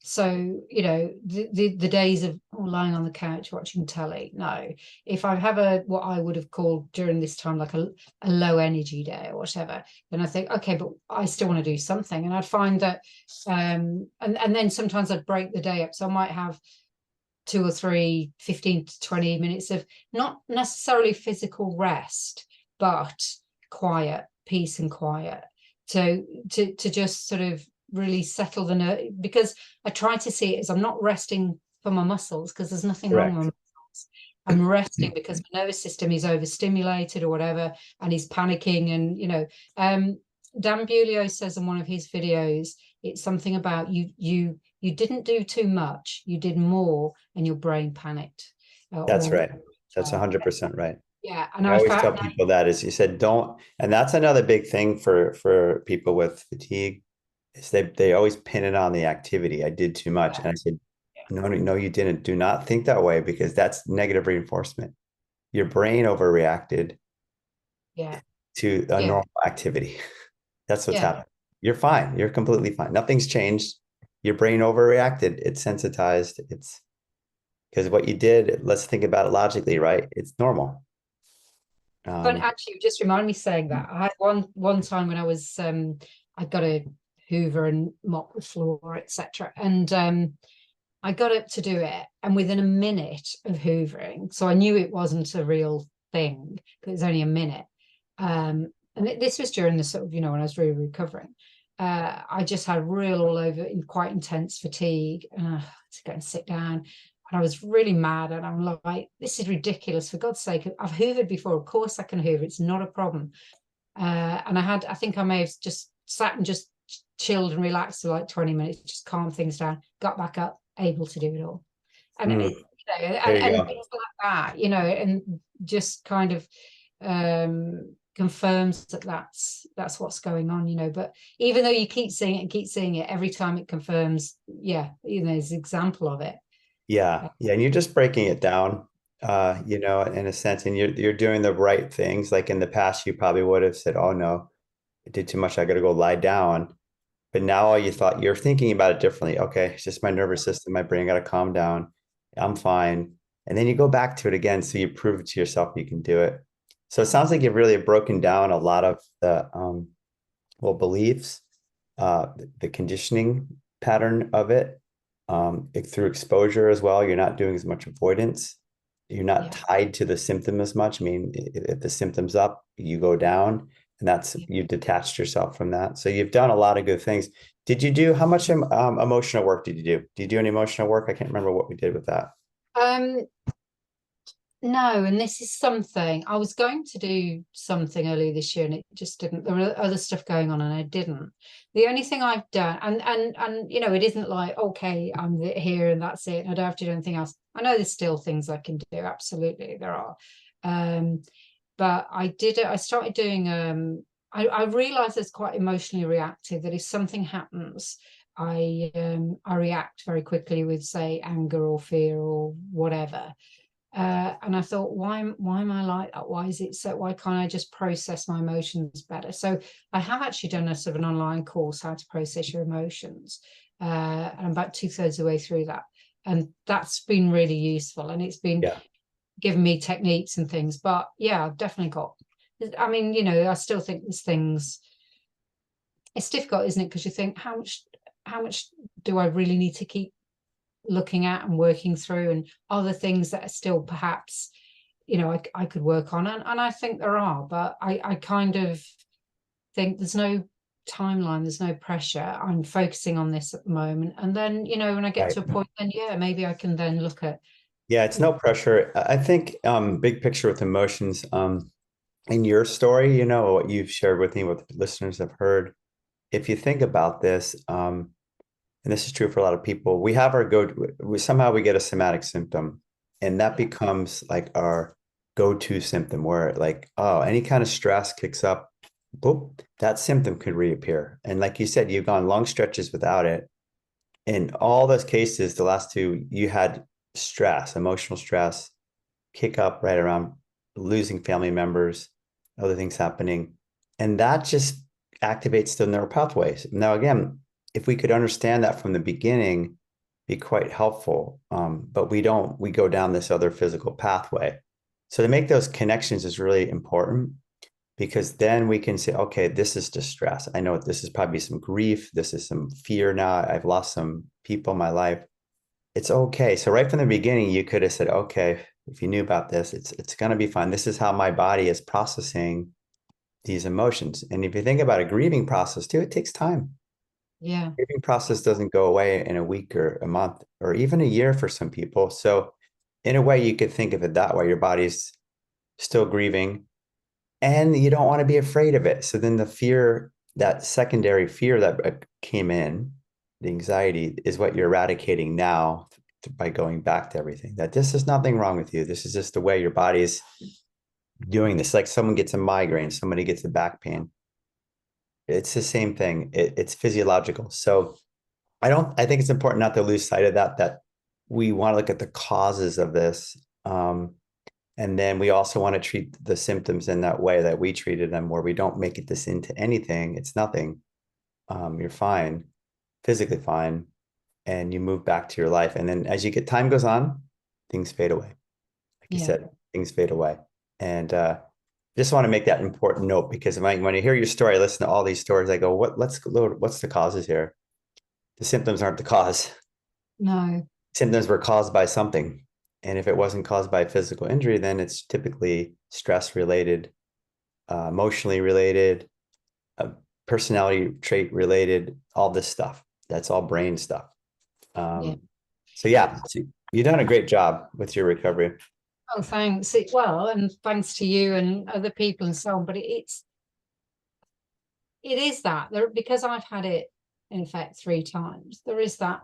so the days of lying on the couch watching telly. No, if I have what I would have called during this time like a low energy day or whatever, then I think, okay, but I still want to do something. And I'd find that and then sometimes I'd break the day up. So I might have two or three 15 to 20 minutes of not necessarily physical rest, but quiet, peace and quiet to just sort of really settle the nerve, because I try to see it as I'm not resting for my muscles, because there's nothing wrong with my Correct. muscles. I'm resting because my nervous system is overstimulated or whatever, and he's panicking. And Dan Bulio says in one of his videos, it's something about you didn't do too much, you did more, and your brain panicked. That's Or right. That's 100% right. yeah, and I I always tell found people that is you said don't, and that's another big thing for people with fatigue is they always pin it on the activity. I did too much. And I said, no, no, no, you didn't. Do not think that way because that's negative reinforcement. Your brain overreacted yeah, to a yeah, normal activity. That's what's yeah. happening. You're fine. You're completely fine. Nothing's changed. Your brain overreacted. It's sensitized. It's because what you did, let's think about it logically, right? It's normal. But Um, actually, you just remind me saying that. I had one time when I got a Hoover and mop the floor, etc. And I got up to do it, and within a minute of hoovering, so I knew it wasn't a real thing because it was only a minute. This was during the sort of, when I was really recovering. I just had real all over quite intense fatigue, and I had to go and sit down. And I was really mad, and I'm like, this is ridiculous. For God's sake, I've hoovered before. Of course I can hoover. It's not a problem. And I think I may have just sat and just chilled and relaxed for like 20 minutes, just calm things down, got back up, able to do it all. And mm, there you and go. things like that, and just kind of confirms that that's what's going on, but even though you keep seeing it and keep seeing it, every time it confirms, yeah, there's an example of it. Yeah, yeah, and you're just breaking it down, in a sense, and you're doing the right things. Like in the past, you probably would have said, "Oh no, I did too much. I got to go lie down." But now all you thought you're thinking about it differently. Okay, it's just my nervous system, my brain got to calm down. I'm fine, and then you go back to it again, so you prove it to yourself you can do it. So it sounds like you've really broken down a lot of the beliefs, the conditioning pattern of it, through exposure as well. You're not doing as much avoidance. You're not Yeah, tied to the symptom as much. I mean, if the symptom's up, you go down, and that's yeah. you've detached yourself from that. So you've done a lot of good things. Did you do how much emotional work did you do? Did you do any emotional work? I can't remember what we did with that. um No, and this is something I was going to do something earlier this year, and it just didn't. There were other stuff going on, and I didn't. The only thing I've done, and it isn't like, okay, I'm here and that's it. I don't have to do anything else. I know there's still things I can do. Absolutely, there are. Um, but I did it. I started doing. I realized it's quite emotionally reactive. That if something happens, I react very quickly with, say, anger or fear or whatever. And I thought, why am I like that? Why is it so? Why can't I just process my emotions better? So I have actually done a sort of an online course, how to process your emotions, and I'm about 2/3 of the way through that, and that's been really useful, and it's been Yeah, giving me techniques and things. But yeah, I've definitely got. I mean, I still think there's things. It's difficult, isn't it? Because you think, how much do I really need to keep looking at and working through, and other things that are still perhaps I could work on, and I think there are, but I kind of think there's no timeline, there's no pressure. I'm focusing on this at the moment, and then when I get right. to a point, then yeah, maybe I can then look at Yeah, it's no pressure. I think big picture with emotions. In your story, what you've shared with me, what the listeners have heard. If you think about this, and this is true for a lot of people, we have our somehow we get a somatic symptom, and that yeah, becomes like our go-to symptom where like, oh, any kind of stress kicks up, boop, that symptom could reappear. And like you said, you've gone long stretches without it. In all those cases, the last two, you had stress, emotional stress, kick up right around losing family members, other things happening. And that just activates the neural pathways. Now, again, if we could understand that from the beginning, be quite helpful. But we don't, we go down this other physical pathway. So to make those connections is really important because then we can say, okay, this is distress. I know this is probably some grief. This is some fear now. I've lost some people in my life. It's okay. So right from the beginning, you could have said, okay, if you knew about this, it's going to be fine. This is how my body is processing these emotions. And if you think about a grieving process too, it takes time. Yeah. Grieving process doesn't go away in a week or a month or even a year for some people. So in a way, you could think of it that way. Your body's still grieving and you don't want to be afraid of it. So then the fear, that secondary fear that came in, the anxiety is what you're eradicating now by going back to everything. That this is nothing wrong with you. This is just the way your body's doing this. Like someone gets a migraine, somebody gets a back pain. It's the same thing. It's physiological. So I think it's important not to lose sight of that we want to look at the causes of this. And then we also want to treat the symptoms in that way that we treated them, where we don't make it this into anything. It's nothing. You're fine, physically fine, and you move back to your life. And then as you get time goes on, things fade away. Like you Yeah. said, things fade away. And just want to make that important note because when I hear your story, I listen to all these stories. I go, what's the causes here? The symptoms aren't the cause. No. Symptoms were caused by something. And if it wasn't caused by physical injury, then it's typically stress related, emotionally related, uh, personality trait related, all this stuff. That's all brain stuff. Yeah. So yeah, so you've done a great job with your recovery. Oh, thanks. Well, and thanks to you and other people and so on. But it is that there, because I've had it in fact 3 times. There is that,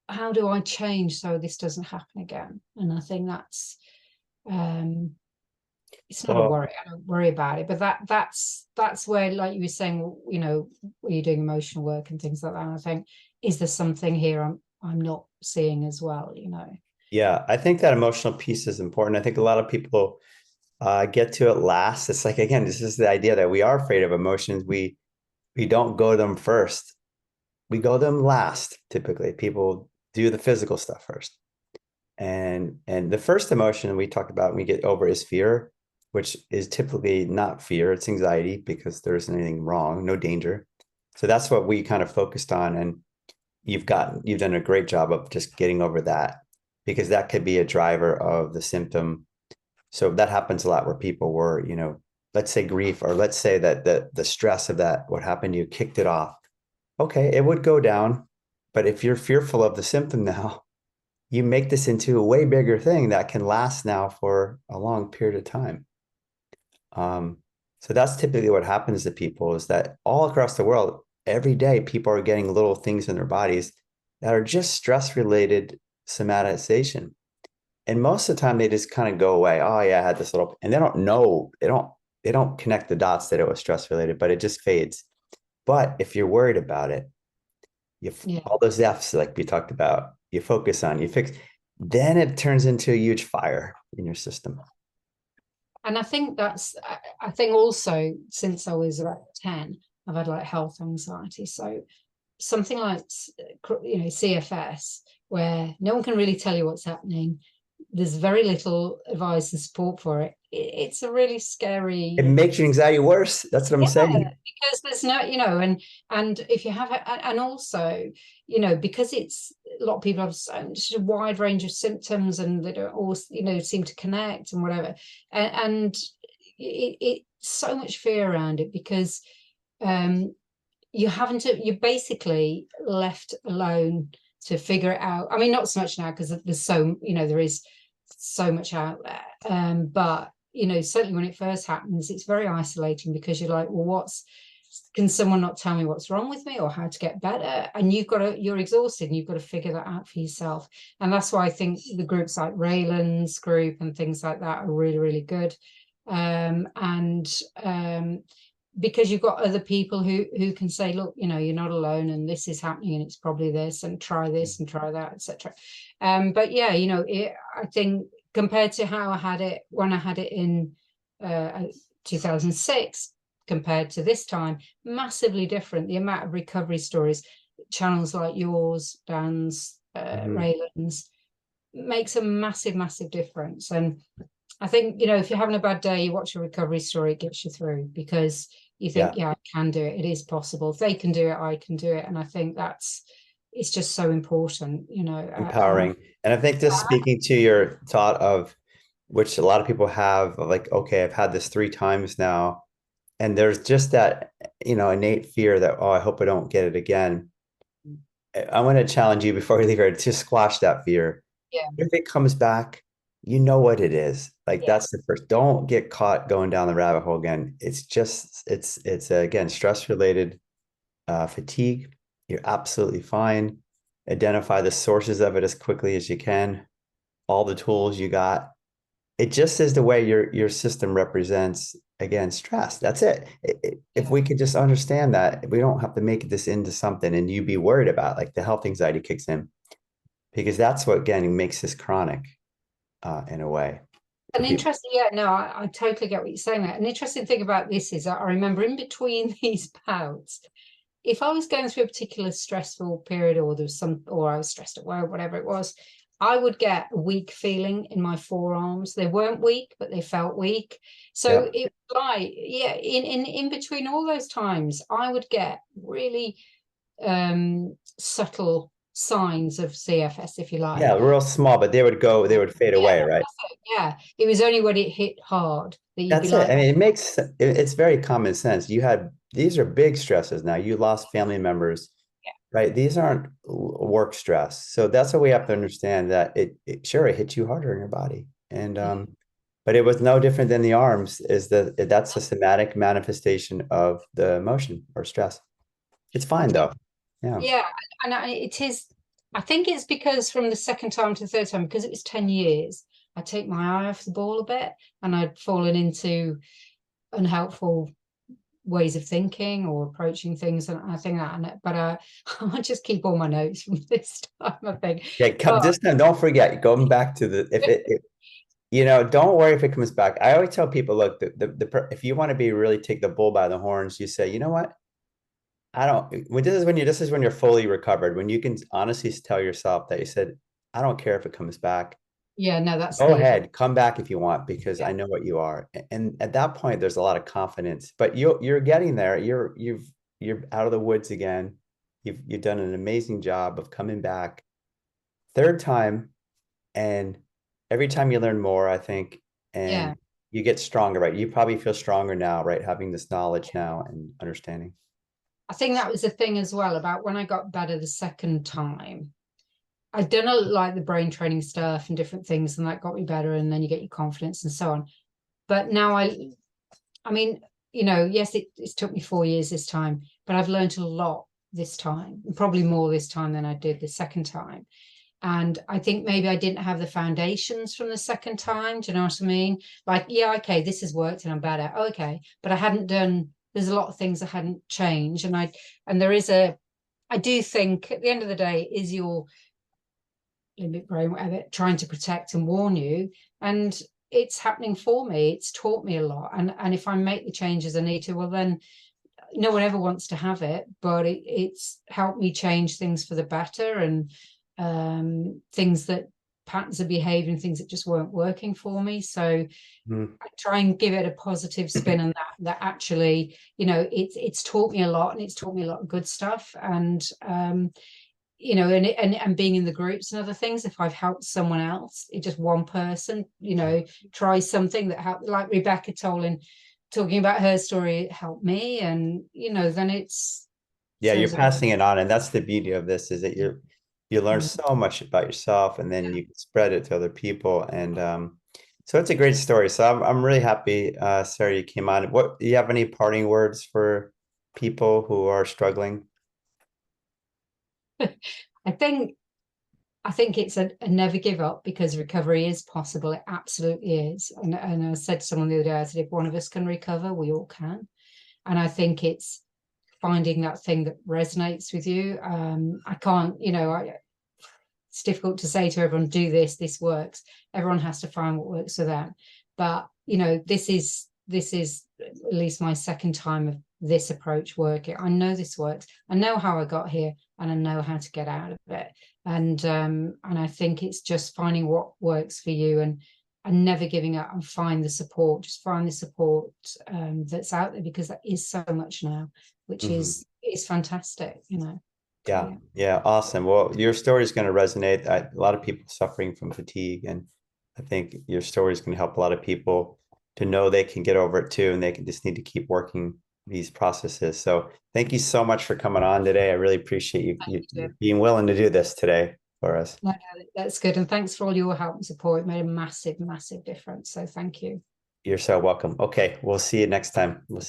how do I change so this doesn't happen again? And I think that's um it's not a Well, worry. I don't worry about it, but that's where, like you were saying, where you're doing emotional work and things like that. And I think, is there something here I'm not seeing as well? yeah, I think that emotional piece is important. I think a lot of people get to it last. It's like, again, this is the idea that we are afraid of emotions. We don't go to them first. We go to them last. Typically, people do the physical stuff first. And the first emotion we talked about when we get over is fear, which is typically not fear, it's anxiety because there isn't anything wrong, no danger. So that's what we kind of focused on. And you've done a great job of just getting over that because that could be a driver of the symptom. So that happens a lot where people were, let's say grief, or let's say that the stress of that, what happened to you kicked it off. Okay, it would go down. But if you're fearful of the symptom now, you make this into a way bigger thing that can last now for a long period of time. Um, so that's typically what happens to people is that all across the world, every day, people are getting little things in their bodies that are just stress related somatization. And most of the time they just kind of go away. Oh yeah, I had this little, and they don't know, they don't connect the dots that it was stress related, but it just fades. But if you're worried about it, you Yeah. all those F's like we talked about, you focus on, you fix, then it turns into a huge fire in your system. And I think I think also since I was about 10, I've had like health anxiety. So something like CFS, where no one can really tell you what's happening. There's very little advice and support for it. It's a really It scary. makes your anxiety worse. That's what I'm Yeah, saying. because there's no, and if you have it, and also, because it's a lot of people have such a wide range of symptoms, and they don't all, seem to connect and whatever, and it's so much fear around it because you're basically left alone to figure it out. I mean, not so much now because there is so much out there. But certainly when it first happens, it's very isolating because you're like, well, can someone not tell me what's wrong with me or how to get better? And you're exhausted and you've got to figure that out for yourself. And that's why I think the groups like Raylan's group and things like that are really, really good. And because you've got other people who can say, look, you're not alone and this is happening and it's probably this and try this and try that, etc. But yeah, I think compared to how I had it when I had it in 2006 compared to this time, massively different. The amount of recovery stories, channels like yours, Dan's, Mhm. Raylan's, makes a massive, massive difference. And I think, if you're having a bad day, you watch a recovery story, it gets you through because you think, Yeah, yeah, I can do it. It is possible. If they can do it, I can do it. And I think it's just so important. empowering. And I think just speaking to your thought of which a lot of people have, like, okay, I've had this 3 times now. And there's just that, innate fear that, oh, I hope I don't get it again. I want to challenge you before we leave here to squash that fear. Yeah, If it comes back, you know what it is. Like yeah, that's the first. Don't get caught going down the rabbit hole again. It's just it's again stress related fatigue. You're absolutely fine. Identify the sources of it as quickly as you can. All the tools you got. It just is the way your system represents again stress. That's it. If yeah. we could just understand that, we don't have to make this into something and you be worried about like the health anxiety kicks in because that's what again makes this chronic in a way for An people. interesting, yeah, no, I totally get what you're saying there. An interesting thing about this is that I remember in between these bouts, if I was going through a particular stressful period or there was some, or I was stressed at work, whatever it was, I would get a weak feeling in my forearms. They weren't weak, but they felt weak. So Yeah. it was like, yeah, in between all those times, I would get really subtle signs of CFS, if you Yeah, like. real small, but they would fade Yeah, away, right? that's it. Yeah, it was only when it hit hard that you'd be That's it. like, I mean, it's very common sense. These are big stresses now. You lost family members, right? These aren't work stress. So that's what we have to understand that it sure it hits you harder in your body. And yeah, but it was no different than the arms, is that's a somatic manifestation of the emotion or stress. It's I fine think, though. Yeah. yeah, and it is. I think it's because from the second time to the third time, because it was 10 years, I take my eye off the ball a bit, and I'd fallen into unhelpful ways of thinking or approaching things, and I think that. But I just keep all my notes from this time. I think, Yeah, but this time don't forget going back to the don't worry if it comes back. I always tell people, look, if you want to be really take the bull by the horns, you say, you know what? I don't when this is when you're fully recovered, when you can honestly tell yourself that you said, I don't care if it comes back. yeah, no, that's Go the ahead, come back if you want, because yeah, I know what you are. And at that point, there's a lot of confidence. But you're getting there. You're out of the woods again. You've done an amazing job of coming back. Third time, and every time you learn more, I think, yeah. and you get stronger, right? You probably feel stronger now, right? Having this knowledge now and understanding. I think that was the thing as well about when I got better the second time. I'd done a like the brain training stuff and different things, and that got me better. And then you get your confidence and so on. But now I mean, yes, it's took me 4 years this time, but I've learned a lot this time, probably more this time than I did the second time. And I think maybe I didn't have the foundations from the second time. Do you know what I mean? Like, yeah, okay, this has worked and I'm bad at. Okay, but I hadn't done. There's a lot of things that hadn't changed, and there is a. I do think at the end of the day, is your limbic brain, whatever, trying to protect and warn you. And it's happening for me. It's taught me a lot. And if I make the changes I need to, well, then no one ever wants to have it, but it's helped me change things for the better and things that patterns of behavior and things that just weren't working for me. So Mhm. I try and give it a positive spin on that actually, it's taught me a lot and it's taught me a lot of good stuff. And and being in the groups and other things, if I've helped someone else, it just one person, try something that helped, like Rebecca talking about her story, it helped me, and then it's Yeah, you're serves a passing it on, and that's the beauty of this is that you learn so much about yourself, and then you can spread it to other people, and so it's a great story. So I'm really happy, Sarah, you came on. What do you have any parting words for people who are struggling? I think I think it's a never give up because recovery is possible. It absolutely is. And I said to someone the other day, I said, if one of us can recover, we all can. And I think it's finding that thing that resonates with you. I can't, it's difficult to say to everyone, do this, this works. Everyone has to find what works for them. But, this is at least my second time of this approach working. I know this works. I know how I got here and I know how to get out of it. And I think it's just finding what works for you and never giving up and find the support. Just find the support that's out there because that is so much now, which Mhm. is fantastic. So Yeah, yeah, awesome. Well, your story is going to resonate. A lot of people suffering from fatigue, and I think your story is going to help a lot of people to know they can get over it too, and they can just need to keep working these processes. So thank you so much for coming on today. I really appreciate you being willing to do this today for us. No, no, that's good. And thanks for all your help and support. It made a massive, massive difference. So thank you. You're so welcome. Okay, we'll see you next time. We'll see.